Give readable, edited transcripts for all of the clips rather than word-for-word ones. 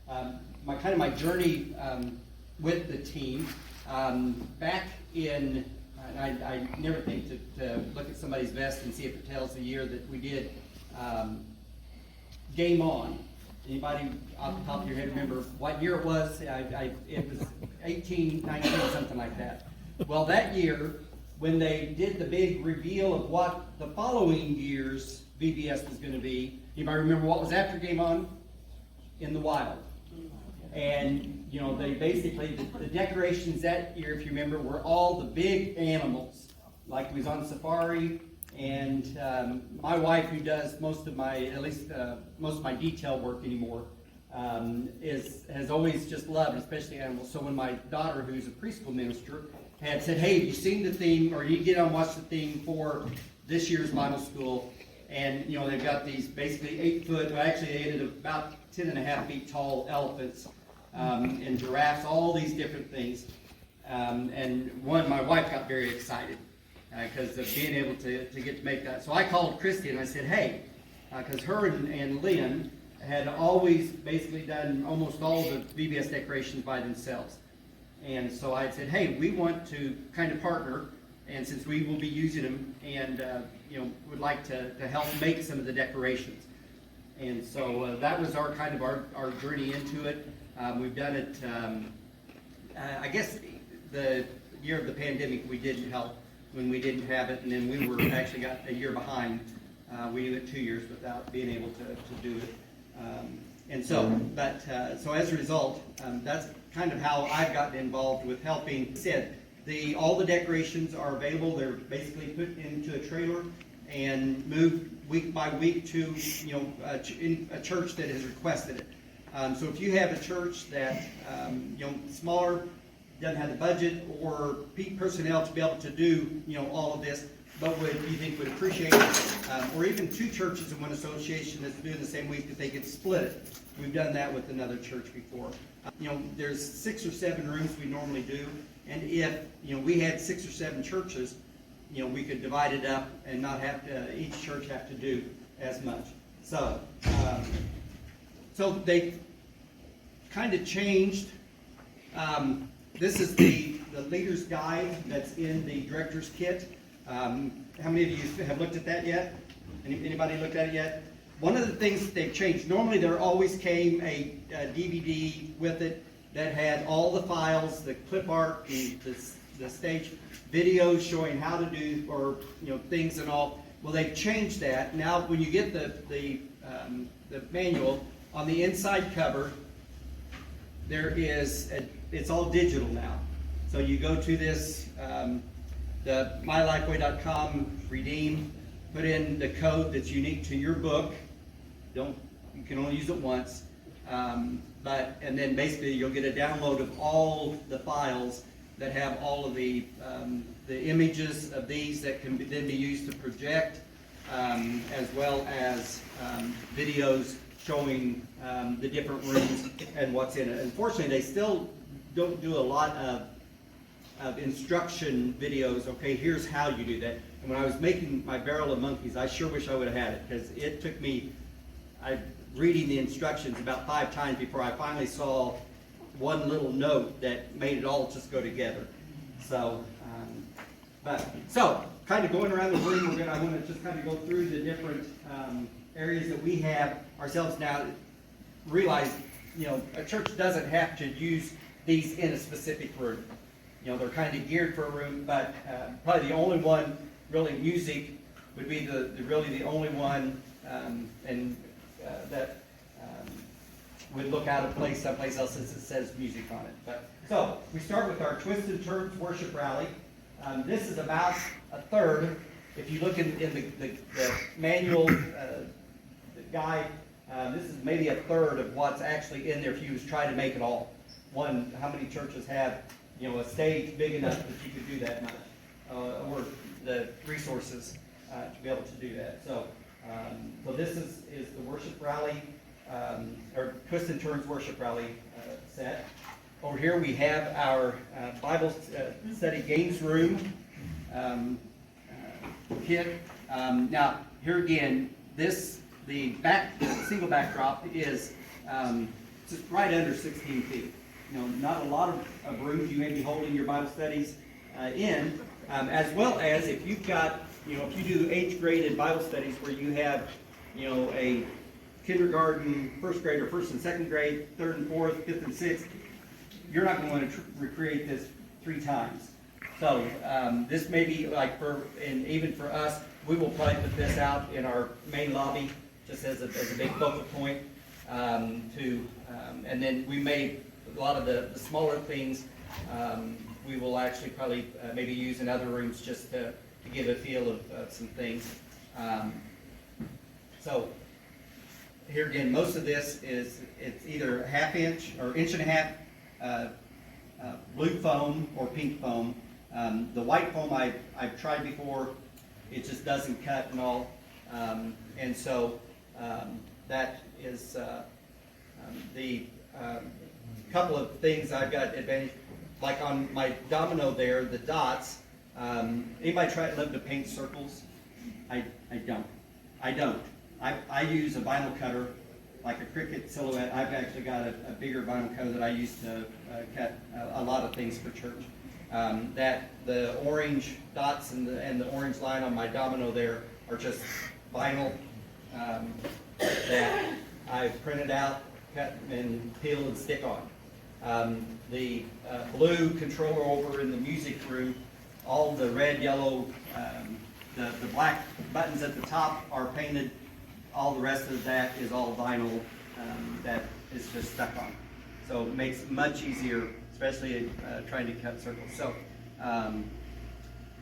my journey with the team. Back in, I never think to look at somebody's vest and see if it tells the year that we did Game On. Anybody off the top of your head remember what year it was? It was 18, 19, something like that. Well, that year, when they did the big reveal of what the following year's VBS was going to be, anybody remember what was after Game On? In the Wild. And, you know, they basically, the decorations that year, if you remember, were all the big animals. Like we was on safari, and my wife, who does most of my, at least most of my detail work anymore, has always just loved, especially animals. So when my daughter, who's a preschool minister, had said, hey, have you seen the theme, or you get on and watch the theme for this year's Bible school? And, you know, they've got these basically 8 foot, well, actually they ended about 10.5 feet tall elephants, and giraffes, all these different things. And my wife got very excited because of being able to get to make that. So I called Christy and I said, hey, because her and Lynn had always basically done almost all the VBS decorations by themselves. And so I said, hey, we want to kind of partner, and since we will be using them, and you know, would like to help make some of the decorations. And so that was our kind of our journey into it. We've done it, I guess the year of the pandemic we didn't help when we didn't have it, and then we were actually got a year behind. We went 2 years without being able to do it. And so, so as a result, that's kind of how I've gotten involved with helping. All the decorations are available. They're basically put into a trailer and moved week by week to, you know, a church that has requested it. So if you have a church that, you know, smaller, doesn't have the budget or personnel to be able to do, you know, all of this, but you think would appreciate it, or even 2 churches in one association that's doing the same week, that they could split it. We've done that with another church before. You know, there's 6 or 7 rooms we normally do, and if, you know, we had 6 or 7 churches, you know, we could divide it up and not have to, each church have to do as much. So, so they kind of changed. This is the leader's guide that's in the director's kit. How many of you have looked at that yet? Anybody looked at it yet? One of the things that they've changed, normally there always came a DVD with it that had all the files, the clip art, the stage videos showing how to do, or, you know, things and all. Well, they've changed that. Now when you get the manual, on the inside cover, there is, it's all digital now. So you go to this, the mylifeway.com, redeem, put in the code that's unique to your book. You can only use it once. And then basically you'll get a download of all the files that have all of the images of these that can then be used to project, as well as videos showing the different rooms and what's in it. Unfortunately, they still don't do a lot of instruction videos. Okay, here's how you do that. And when I was making my barrel of monkeys, I sure wish I would have had it, because it took me reading the instructions about 5 times before I finally saw one little note that made it all just go together. So, so kind of going around the room, I want to just kind of go through the different areas that we have ourselves now. Realize, you know, a church doesn't have to use these in a specific room. You know, they're kind of geared for a room, but probably the only one, really, music would be really the only one, that would look out of place someplace else since it says music on it. But so we start with our Twists and Turns worship rally. This is about a third. If you look in the manual, the guide, this is maybe a third of what's actually in there if you was trying to make it all. How many churches have, you know, a stage big enough that you could do that much, or the resources to be able to do that. So, so this is the worship rally, or Twists and Turns worship rally set. Over here we have our Bible study games room kit. Now here again, the single backdrop is just right under 16 feet. You know, not a lot of rooms you may be holding your Bible studies in, as well as if you've got, you know, if you do age-graded Bible studies where you have, you know, a kindergarten, first grade, or first and second grade, third and fourth, fifth and sixth, you're not going to want to recreate this 3 times. So this may be like and even for us, we will probably put this out in our main lobby just as a big focal point. And then we may, a lot of the smaller things, we will actually probably maybe use in other rooms just to give a feel of some things. So here again, most of this it's either 1/2 inch or 1.5 inch blue foam or pink foam. The white foam I've tried before, it just doesn't cut and all. And so that is the couple of things I've got advantage. Like on my domino there, the dots. Anybody love to paint circles? I don't. I use a vinyl cutter, like a cricket silhouette. I've actually got a bigger vinyl cutter that I use to cut a lot of things for church. That the orange dots and the orange line on my domino there are just vinyl that I've printed out, cut and peel and stick on. The blue controller over in the music room, all the red, yellow, the black buttons at the top are painted. All the rest of that is all vinyl that is just stuck on. So it makes it much easier, especially trying to cut circles. So,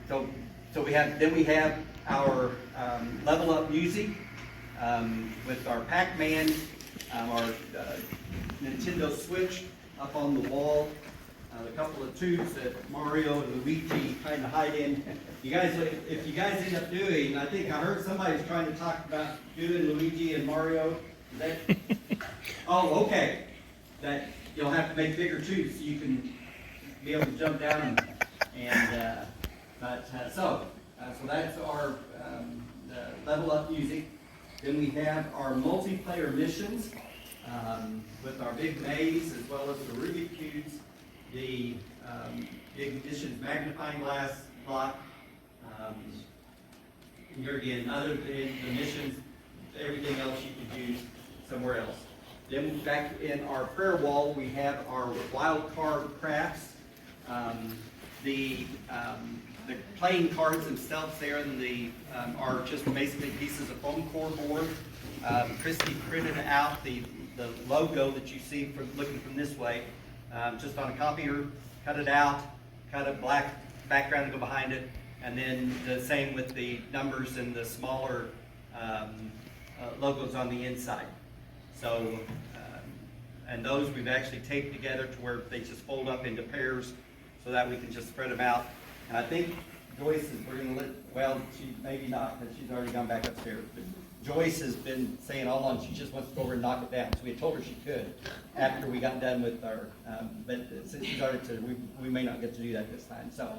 so we have our level up music with our Pac-Man, our Nintendo Switch up on the wall, a couple of tubes that Mario and Luigi kind of hide in. You guys, if you guys end up doing, I think I heard somebody's trying to talk about doing Luigi and Mario. Is that? Oh, okay. That you'll have to make bigger tubes so you can be able to jump down so that's our level up music. Then we have our multiplayer missions with our big maze as well as the Rubik's cubes, the big missions magnifying glass block. Here again, other than the missions, everything else you could use somewhere else. Then back in our prayer wall, we have our wild card crafts. The playing cards themselves there are just basically pieces of foam core board. Christy printed out the logo that you see from looking from this way, just on a copier, cut it out, cut a black background to go behind it, and then the same with the numbers and the smaller logos on the inside. So, and those we've actually taped together to where they just fold up into pairs so that we can just spread them out. And I think Joyce we're going to well, she maybe not, because she's already gone back upstairs. But Joyce has been saying all along she just wants to go over and knock it down. So we had told her she could after we got done with our, but since she started to, we may not get to do that this time. So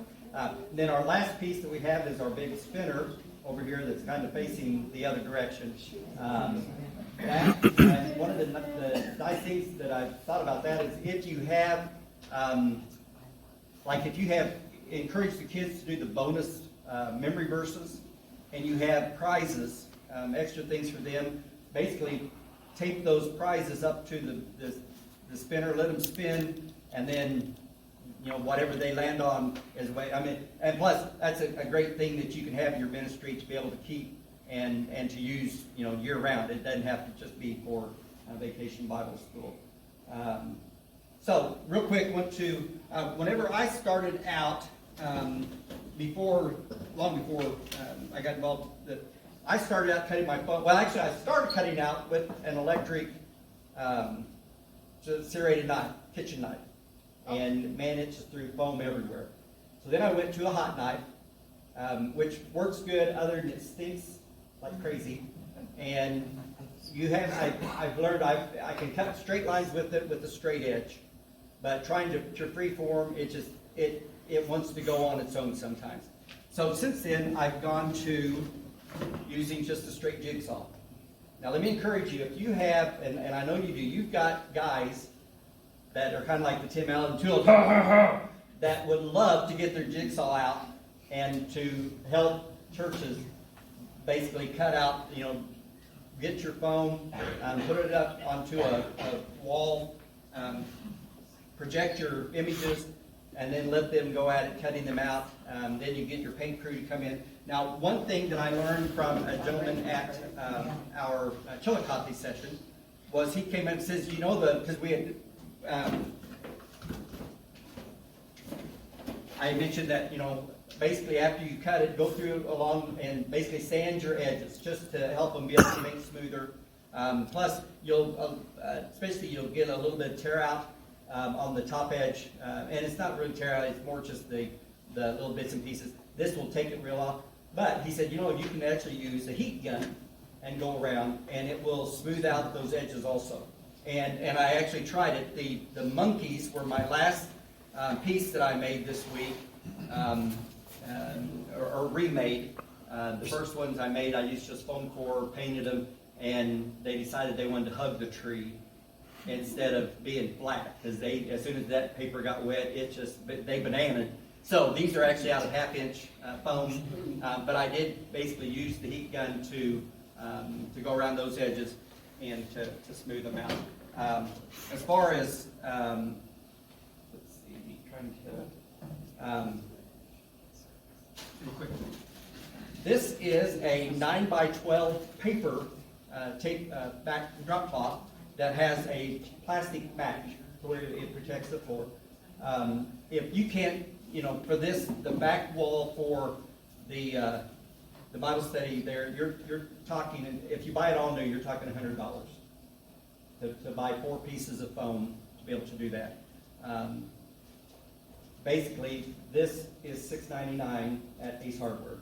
then our last piece that we have is our big spinner over here that's kind of facing the other direction. One of the nice things that I've thought about that is if you have, encourage the kids to do the bonus memory verses, and you have prizes, extra things for them, basically tape those prizes up to the spinner, let them spin, and then whatever they land on is and plus that's a great thing that you can have in your ministry to be able to keep and to use year round. It doesn't have to just be for Vacation Bible School. So real quick, whenever I started out, long before I got involved, I started out cutting my phone. Well, actually, I started cutting out with an electric serrated knife, kitchen knife, and man, it just threw foam everywhere. So then I went to a hot knife, which works good, other than it stinks like crazy. And I've learned I can cut straight lines with it with a straight edge, but trying to freeform, it wants to go on its own sometimes. So since then, I've gone to using just a straight jigsaw. Now let me encourage you, if you have, and I know you do, you've got guys that are kind of like the Tim Allen tools that would love to get their jigsaw out and to help churches basically cut out, get your phone, put it up onto a wall, project your images, and then let them go at it, cutting them out. Then you get your paint crew to come in. Now, one thing that I learned from a gentleman at our Chillicothe session was he came in and says, because we had, I mentioned that, basically after you cut it, go through along and basically sand your edges just to help them be able to make smoother. Plus, you'll get a little bit of tear out on the top edge, and it's not really tear out; it's more just the little bits and pieces. This will take it real off. But he said, you can actually use a heat gun and go around, and it will smooth out those edges also. And I actually tried it. The monkeys were my last piece that I made this week, or remade. The first ones I made, I used just foam core, painted them, and they decided they wanted to hug the tree instead of being flat, because as soon as that paper got wet, they bananaed. So these are actually out of half-inch foam, but I did basically use the heat gun to go around those edges and to smooth them out. As far as let's see, trying to real quick. This is a 9x12 paper tape back drop cloth that has a plastic back where it protects the floor. If you can't, for this, the back wall for the Bible study there, you're talking, if you buy it all new, you're talking $100 to buy 4 pieces of foam to be able to do that. Basically, this is $6.99 at Ace Hardware.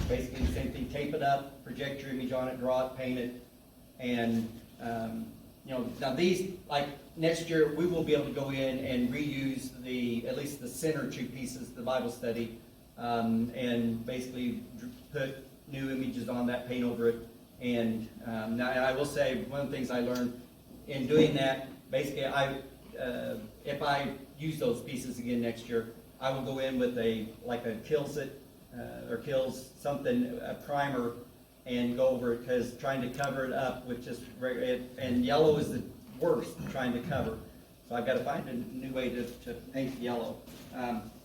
Basically the same thing, tape it up, project your image on it, draw it, paint it, and now these, like next year, we will be able to go in and reuse at least the center 2 pieces of the Bible study, and basically put new images on that, paint over it. And now, and I will say, one of the things I learned in doing that, basically, if I use those pieces again next year, I will go in with a Kills It or Kills something, a primer, and go over it, because trying to cover it up with just and yellow is the worst trying to cover. So I've got to find a new way to paint yellow.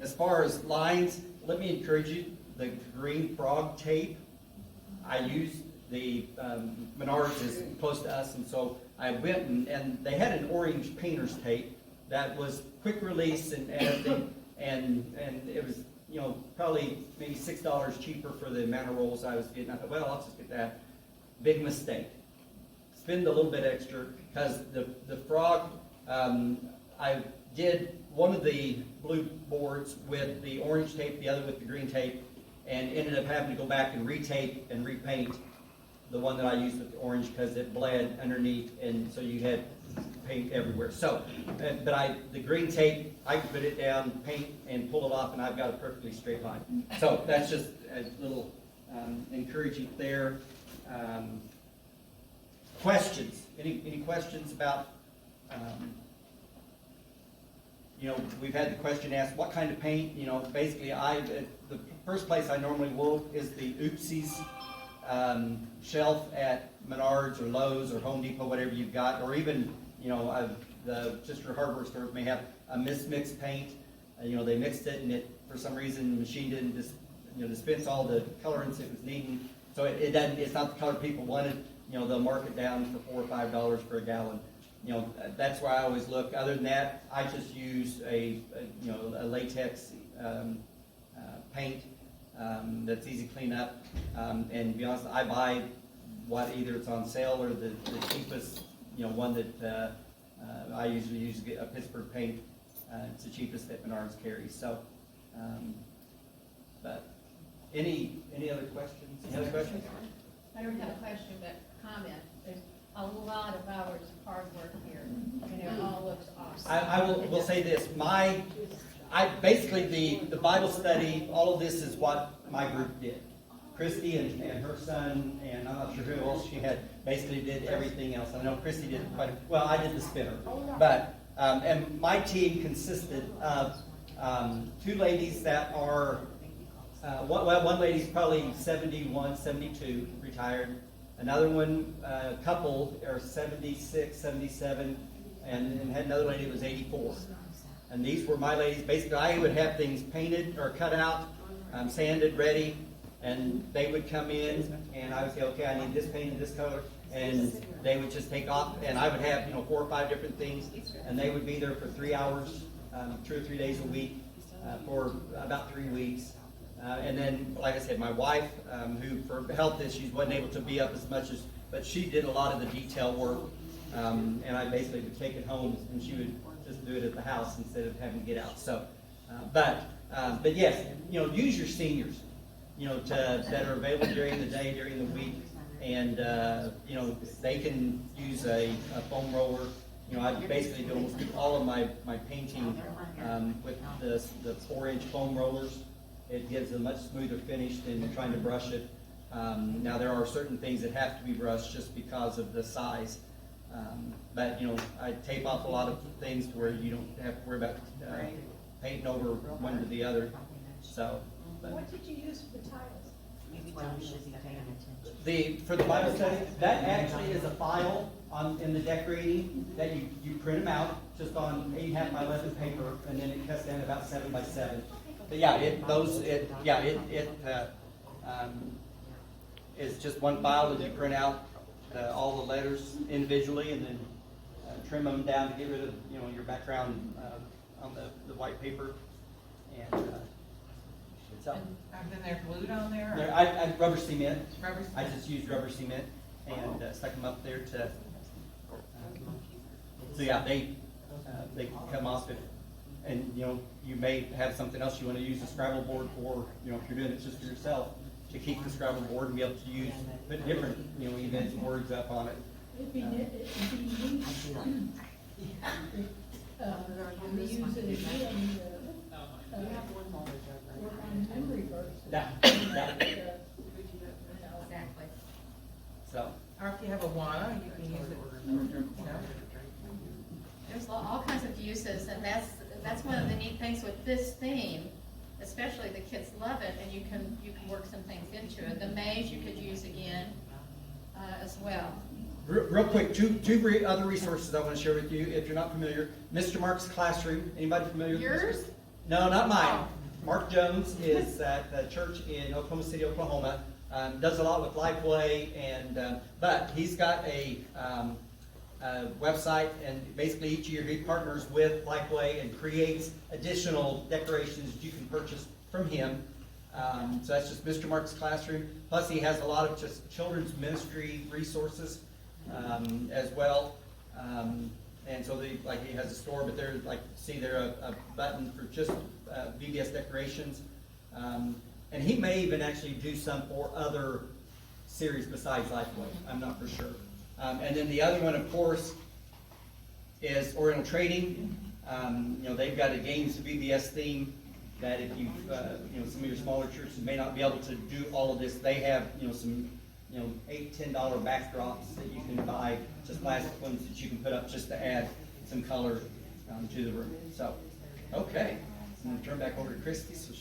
As far as lines, let me encourage you, the green frog tape, I used the Menards is close to us, and so I went and they had an orange painter's tape that was quick release and everything, and it was probably maybe $6 cheaper for the amount of rolls I was getting. I thought, well, I'll just get that. Big mistake. Spend a little bit extra, because the frog, I did one of the blue boards with the orange tape, the other with the green tape, and ended up having to go back and retape and repaint the one that I used with the orange, because it bled underneath, and so you had paint everywhere. So, the green tape, I can put it down, paint, and pull it off, and I've got a perfectly straight line. So that's just a little encouraging there. Questions? Any questions about? We've had the question asked, what kind of paint? Basically, the first place I normally will is the Oopsies shelf at Menards or Lowe's or Home Depot, whatever you've got, or even the sister hardware stores may have a mismixed paint. They mixed it, and it, for some reason, the machine didn't dispense all the colorants it was needing, so it doesn't. It's not the color people wanted. They'll mark it down for $4 or $5 for a gallon. That's where I always look. Other than that, I just use a latex paint that's easy to clean up. And to be honest, I buy either it's on sale or the cheapest, one that I usually use a Pittsburgh paint. It's the cheapest that Menards carries. So, but any other questions? Any other questions? I don't have a question, but comment. There's a lot of hours of hard work here, and it all looks awesome. I will say this. Basically the Bible study, all of this is what my group did. Christy and her son, and I'm not sure who else she had, basically did everything else. I know Christy did well, I did the spinner. But, and my team consisted of 2 ladies that are, one lady's probably 71, 72, retired. Another one, couple, are 76, 77, and had another lady that was 84. And these were my ladies. Basically, I would have things painted or cut out, sanded, ready, and they would come in, and I would say, okay, I need this paint, this color, and they would just take off, and I would have, 4 or 5 different things, and they would be there for 3 hours, 2 or 3 days a week, for about 3 weeks. And then, like I said, my wife, who for health issues wasn't able to be up as much but she did a lot of the detail work, and I basically would take it home, and she would just do it at the house instead of having to get out. So, but yes, use your seniors, that are available during the day, during the week, and they can use a foam roller. I basically do almost all of my painting with the 4-inch foam rollers. It gives a much smoother finish than trying to brush it. Now there are certain things that have to be brushed just because of the size. But I tape off a lot of things to where you don't have to worry about painting over one to the other. So. What did you use for the tiles? For the Bible study, that actually is a file in the decorating that you print them out just on 8.5 by 11 paper, and then it cuts down to about 7 by 7. But yeah, it is just one file that you print out all the letters individually, and then trim them down to get rid of your background on the white paper, and it's up. And then they're glued on there? There, I rubber cement. Rubber cement. I just used rubber cement and stuck them up there to. So yeah, they can come off it, and you may have something else you want to use a Scrabble board for. If you're doing it just for yourself, to keep the Scrabble board and be able to put different events and words up on it. It'd be neat, we use it again, work on memory verses. Exactly. So. Or if you have a WANA, you can use it, There's all kinds of uses, and that's one of the neat things with this theme, especially the kids love it, and you can work some things into it. The maze you could use again as well. Real quick, two other resources I want to share with you if you're not familiar. Mr. Mark's Classroom. Anybody familiar with Yours? No, not mine. Mark Jones is at the church in Oklahoma City, Oklahoma. Does a lot with Lifeway, but he's got a website, and basically each year he partners with Lifeway and creates additional decorations that you can purchase from him. So that's just Mr. Mark's Classroom. Plus he has a lot of just children's ministry resources as well. And so he has a store, but there's a button for just VBS decorations. And he may even actually do some for other series besides Lifeway. I'm not for sure. And then the other one, of course, is Oriental Trading. They've got a games VBS theme that if you, some of your smaller churches may not be able to do all of this, they have, some, $8, $10 backdrops that you can buy, just plastic ones that you can put up just to add some color to the room. So, okay, I'm going to turn back over to Christy so